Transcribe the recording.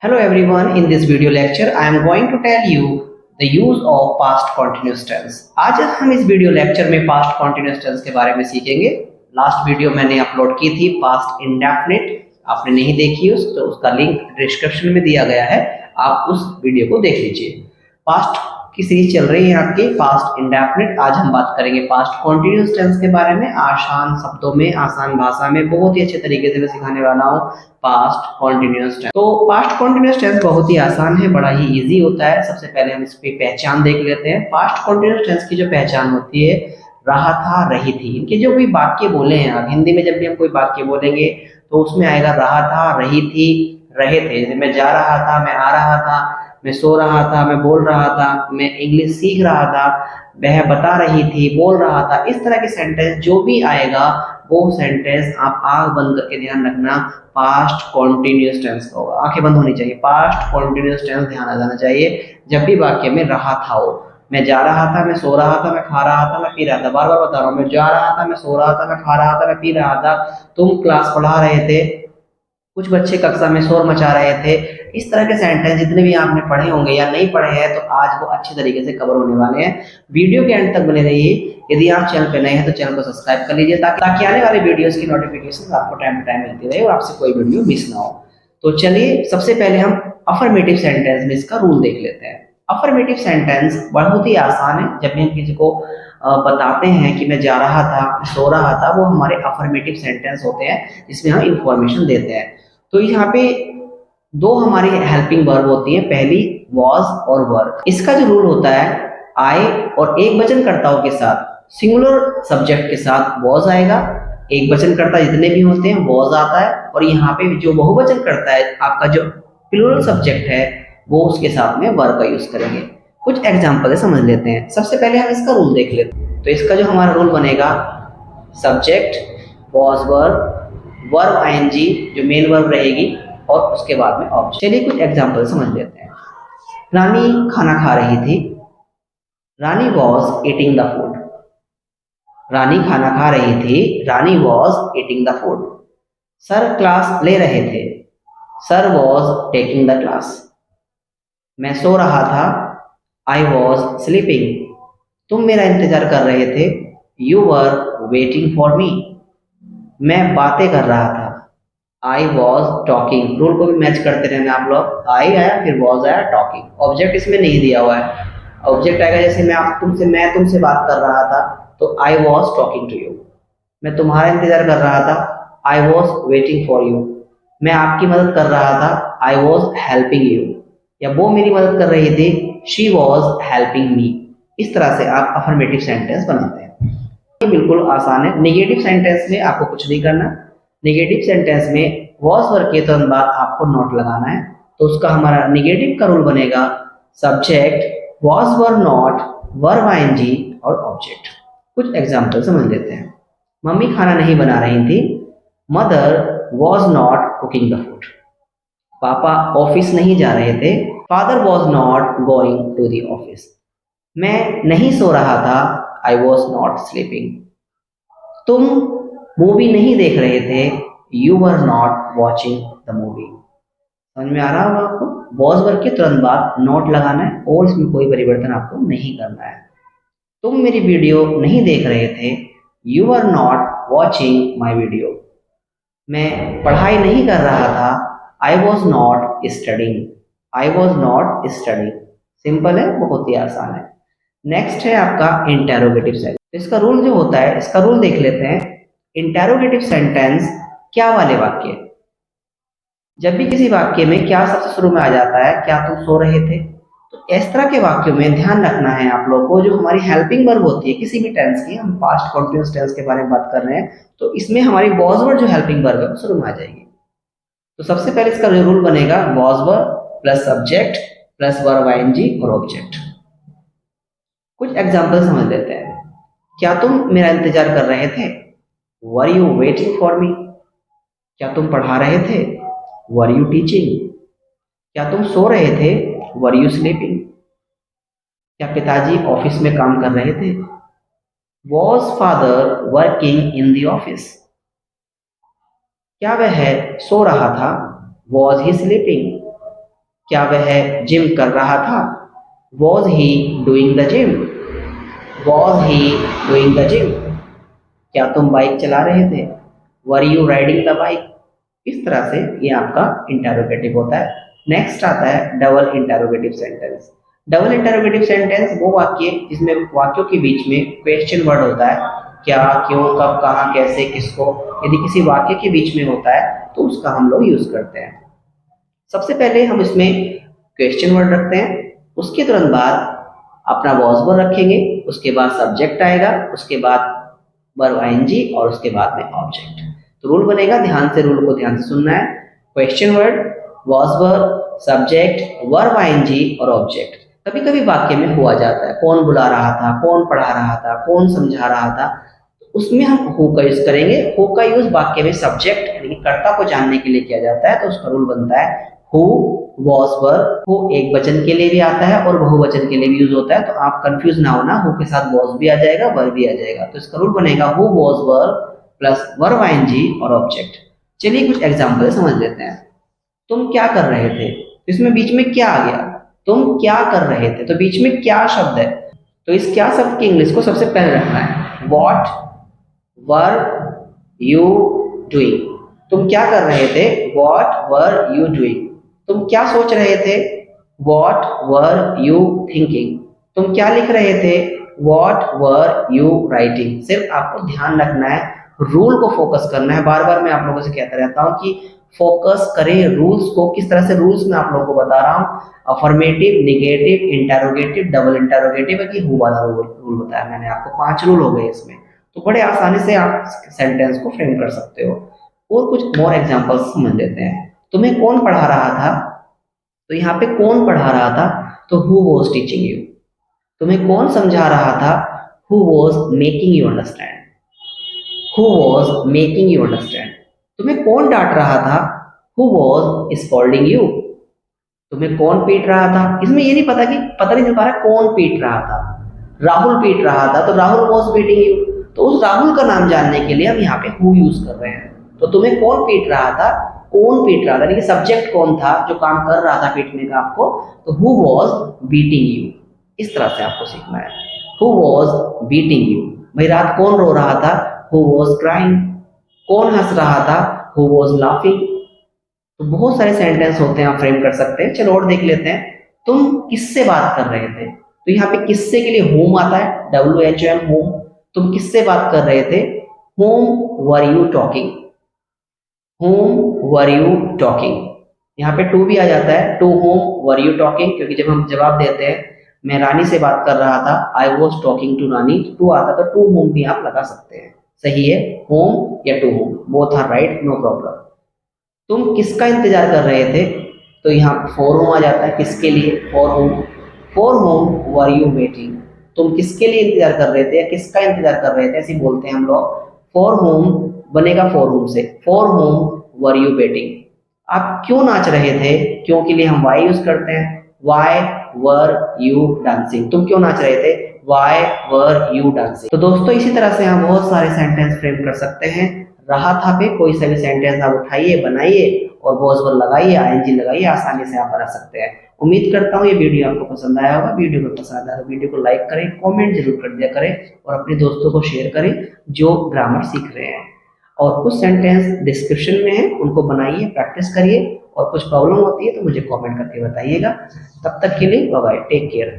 Hello everyone, in this video lecture I am going to tell you the use of past continuous tense. आज हम इस video lecture में past continuous tense के बारे में सीखेंगे। लास्ट वीडियो मैंने अपलोड की थी past indefinite, आपने नहीं देखी तो उसका लिंक डिस्क्रिप्शन में दिया गया है, आप उस वीडियो को देख लीजिए। पास्ट की सीरीज चल रही है आपकी पास्ट इंडेफिनिट। आज हम बात करेंगे पास्ट कॉन्टिन्यूस टेंस के बारे में, आसान शब्दों में, आसान भाषा में, बहुत ही अच्छे तरीके से मैं सिखाने वाला हूँ पास्ट कॉन्टिन्यूस टेंस। तो पास्ट कॉन्टिन्यूस टेंस बहुत ही आसान है, बड़ा ही इजी होता है। सबसे पहले हम इसकी पहचान देख लेते हैं। पास्ट कॉन्टिन्यूस टेंस की जो पहचान होती है, रहा था, रही थी, इनके जो भी वाक्य बोले हैं आप हिंदी में, जब भी हम कोई वाक्य बोलेंगे तो उसमें आएगा रहा था, रही थी, रहे थे। जैसे मैं जा रहा था, मैं आ रहा था, मैं सो रहा था, मैं बोल रहा था, मैं इंग्लिश सीख रहा था, वह बता रही थी, बोल रहा था। इस तरह के सेंटेंस जो भी आएगा वो सेंटेंस आप आंख बंद करके ध्यान रखना, पास्ट कॉन्टिन्यूस टेंस का होगा। आंखें बंद होनी चाहिए, पास्ट कॉन्टिन्यूस टेंस ध्यान आ जाना चाहिए। जब भी वाक्य में रहा था हो, मैं जा रहा था, मैं सो रहा था, मैं खा रहा था, मैं पी रहा था, बार बार बता रहा हूँ, मैं जा रहा था, मैं सो रहा था, मैं खा रहा था, मैं पी रहा था, तुम क्लास पढ़ा रहे थे, कुछ बच्चे कक्षा में शोर मचा रहे थे। इस तरह के सेंटेंस जितने भी आपने पढ़े होंगे या नहीं पढ़े हैं तो आज वो अच्छी तरीके से कवर होने वाले हैं। वीडियो के एंड तक बने रहिए। यदि आप चैनल पे नए हैं तो चैनल को सब्सक्राइब कर लीजिए ताकि आने वाले वीडियोस की नोटिफिकेशन आपको टाइम टू टाइम मिलती रहे और आपसे कोई वीडियो मिस ना हो। तो चलिए सबसे पहले हम अफर्मेटिव सेंटेंस में इसका रूल देख लेते हैं। अफर्मेटिव सेंटेंस बहुत ही आसान है। जब भी हम किसी को बताते हैं कि मैं जा रहा था, सो रहा था, वो हमारे अफर्मेटिव सेंटेंस होते हैं जिसमें हम इंफॉर्मेशन देते हैं। तो यहाँ पे दो हमारी हेल्पिंग वर्ब होती है, पहली वॉज और वर। इसका जो रूल होता है, आई और एक वचनकर्ताओं के साथ, सिंगुलर सब्जेक्ट के साथ वॉज आएगा, एक वचनकर्ता जितने भी होते हैं वॉज आता है, और यहाँ पे जो बहुवचन करता है आपका जो प्लूरल सब्जेक्ट है वो उसके साथ में वर का यूज करेंगे। कुछ एग्जाम्पल समझ लेते हैं। सबसे पहले हम इसका रूल देख लेते हैं। तो इसका जो हमारा रूल बनेगा, subject was verb, verb ING जो मेन वर्ब रहेगी, और उसके बाद में ऑब्जेक्ट। चलिए कुछ एग्जांपल समझ लेते हैं। रानी खाना खा रही थी, Rani was eating the food. Rani खाना खा रही थी, Rani was eating the food. Sir class ले रहे थे, sir was taking the class. मैं सो रहा था, आई वॉज स्लीपिंग। तुम मेरा इंतजार कर रहे थे, you were waiting for me. मैं बातें कर रहा था, आई वॉज टॉकिंग। रूल को भी मैच करते रहना आप लोग। आई आया, फिर वॉज आया, टॉकिंग। ऑब्जेक्ट इसमें नहीं दिया हुआ है। ऑब्जेक्ट आएगा, जैसे मैं तुमसे बात कर रहा था तो I was talking to you. मैं तुम्हारा इंतजार कर रहा था, I was waiting for you. मैं आपकी मदद कर रहा था, आई वॉज हेल्पिंग यू। या वो मेरी मदद कर रही थी, शी वॉज हेल्पिंग मी। इस तरह से आप अफर्मेटिव सेंटेंस बनाते हैं। ये बिल्कुल आसान है। नेगेटिव सेंटेंस में आपको कुछ नहीं करना। नेगेटिव सेंटेंस में वॉज वर्ब के तुरंत बाद आपको नॉट लगाना है। तो उसका हमारा नेगेटिव का रूल बनेगा, subject was verb not, verb ING और ऑब्जेक्ट। कुछ एग्जांपल समझ लेते हैं। मम्मी खाना नहीं बना रही थी, mother was not cooking the food. पापा ऑफिस नहीं जा रहे थे, father was not going to the office. मैं नहीं सो रहा था, आई वॉज नॉट स्लीपिंग। तुम मूवी नहीं देख रहे थे, you were not watching the movie. समझ में आ रहा होगा आपको? वॉज वर्ब के तुरंत बाद नॉट लगाना है और इसमें कोई परिवर्तन आपको नहीं करना है। तुम मेरी वीडियो नहीं देख रहे थे, you are not watching my video. मैं पढ़ाई नहीं कर रहा था, I was not studying. I was not studying. Simple है, बहुत ही आसान है। नेक्स्ट है आपका इंटेरोगेटिव सेंटेंस। इसका रूल जो होता है, इसका रूल देख लेते हैं। इंटेरोगेटिव सेंटेंस क्या वाले वाक्य, जब भी किसी वाक्य में क्या सबसे शुरू में आ जाता है, क्या तुम सो रहे थे, तो इस तरह के वाक्यों में ध्यान रखना है आप लोगों को। जो हमारी हेल्पिंग वर्ब होती है किसी भी टेंस की, हम पास्ट कंटिन्यूअस टेंस के बारे में बात कर रहे हैं, तो इसमें हमारी वॉज वर्ब जो हेल्पिंग वर्ब है वो शुरू में आ जाएगी। तो सबसे पहले इसका जो रूल बनेगा, was verb plus subject plus verb ING और ऑब्जेक्ट। कुछ एग्जाम्पल समझ लेते हैं। क्या तुम मेरा इंतजार कर रहे थे, were you waiting for me. क्या तुम पढ़ा रहे थे, वर यू टीचिंग। क्या तुम सो रहे थे, वर यू स्लीपिंग। क्या पिताजी ऑफिस में काम कर रहे थे, was father working in the office. क्या वह सो रहा था, वॉज ही स्लीपिंग। क्या वह जिम कर रहा था? Was he doing the gym? Was he doing the gym? क्या तुम बाइक चला रहे थे? Were you riding the bike? इस तरह से ये आपका इंटरोगेटिव होता है। नेक्स्ट आता है double interrogative sentence. Double interrogative sentence वो वाक्य जिसमें वाक्यों के बीच में क्वेश्चन वर्ड होता है, क्या, क्यों, कब, कहाँ, कैसे, किसको। यदि किसी वाक्य के बीच में होता है तो उसका हम लोग यूज करते हैं। सबसे पहले हम इसमें क्वेश्चन वर्ड रखते हैं, उसके तुरंत बाद अपना वॉज वर्ब रखेंगे, उसके बाद सब्जेक्ट आएगा, उसके बाद वर्ब आईएनजी और उसके बाद में ऑब्जेक्ट। तो रूल बनेगा, रूल को ध्यान से सुनना है। Question word, was verb, subject, verb ING और ऑब्जेक्ट। कभी कभी वाक्य में हुआ जाता है, कौन बुला रहा था, कौन पढ़ा रहा था, कौन समझा रहा था, उसमें हम हु का यूज करेंगे। हु का यूज वाक्य में सब्जेक्ट यानी कर्ता को जानने के लिए किया जाता है, तो उसका रूल बनता है हु वॉज वर्ब। हु एक वचन के लिए भी आता है और बहुवचन के लिए भी यूज होता है, तो आप कंफ्यूज ना होना, हु के साथ वॉज भी आ जाएगा, वर्ब भी आ जाएगा। तो इसका रूल बनेगा who was verb plus verb ING और ऑब्जेक्ट। चलिए कुछ एग्जाम्पल समझ लेते हैं। तुम क्या कर रहे थे? इसमें बीच में क्या आ गया? तुम क्या कर रहे थे, तो बीच में क्या शब्द है, तो इस क्या शब्द की इंग्लिश को सबसे पहले रखना है। What were you doing? तुम क्या कर रहे थे? What were you doing? तुम क्या सोच रहे थे? What were you thinking? तुम क्या लिख रहे थे? What were you writing? सिर्फ आपको ध्यान रखना है, रूल को फोकस करना है। बार बार मैं आप लोगों से कहता रहता हूँ कि फोकस करें रूल्स को। किस तरह से रूल्स मैं आप लोगों को बता रहा हूँ, affirmative, negative, interrogative, double interrogative की हु वाला रूल बताया मैंने आपको। 5 रूल हो गए इसमें, तो बड़े आसानी से आप सेंटेंस को फ्रेम कर सकते हो। और कुछ मोर एग्जांपल्स समझ लेते हैं। तुम्हें कौन पढ़ा रहा था? तो यहाँ पे कौन पढ़ा रहा था, तो हु वाज टीचिंग यू। तुम्हें कौन समझा रहा था? Who was making you understand. Who was making you understand. तुम्हें कौन डांट रहा था? Who was scolding you. तुम्हें कौन पीट रहा था? इसमें ये नहीं पता नहीं चल पा रहा कौन पीट रहा था। राहुल पीट रहा था, तो राहुल वाज बीटिंग यू। तो उस राहुल का नाम जानने के लिए हम यहाँ पे हु यूज कर रहे हैं। तो तुम्हें कौन पीट रहा था? कौन पीट रहा था, यानी कि सब्जेक्ट कौन था जो काम कर रहा था पीटने का आपको, तो हु वाज बीटिंग यू। इस तरह से आपको सीखना है, हु वाज बीटिंग यू। भाई रात कौन रो रहा था? Who was crying. कौन हंस रहा था? Who was laughing. तो बहुत सारे सेंटेंस होते हैं, आप फ्रेम कर सकते हैं। चलो और देख लेते हैं। तुम किससे बात कर रहे थे? तो यहाँ पे किससे के लिए होम आता है, WHOM, होम। तुम किससे बात कर रहे थे? Whom were you talking. Whom were you talking. यहाँ पे टू भी आ जाता है, to whom were you talking, क्योंकि जब हम जवाब देते हैं मैं रानी से बात कर रहा था, I was talking to Rani, to आता तो टू होम भी आप लगा सकते हैं। सही है, होम या to whom, both are right, no problem. तुम किसका इंतजार कर रहे थे? तो यहाँ फॉर होम आ जाता है, किसके लिए, for home. For home were you waiting. तुम किसके लिए इंतजार कर रहे थे या किसका इंतजार कर रहे थे, ऐसे बोलते हैं हम लोग। फॉर होम बनेगा फॉर होम से, for home were you waiting. आप क्यों नाच रहे थे? क्यों के लिए हम वाई यूज करते हैं, वाई वर यू डांसिंग। तुम क्यों नाच रहे थे? Why were you dancing. तो दोस्तों इसी तरह से हम बहुत सारे सेंटेंस फ्रेम कर सकते हैं। रहा था पे कोई सा भी सेंटेंस आप उठाइए, बनाइए और वॉज वर्ब लगाइए, आईएनजी लगाइए, आसानी से आप बना सकते हैं। उम्मीद करता हूँ ये वीडियो आपको पसंद आया होगा। वीडियो को पसंद आया तो वीडियो को लाइक करें, कमेंट जरूर कर दिया करें और अपने दोस्तों को शेयर करें जो ग्रामर सीख रहे हैं। और कुछ सेंटेंस डिस्क्रिप्शन में है, उनको बनाइए, प्रैक्टिस करिए, और कुछ प्रॉब्लम होती है तो मुझे कमेंट करके बताइएगा। तब तक के लिए बाय बाय, टेक केयर।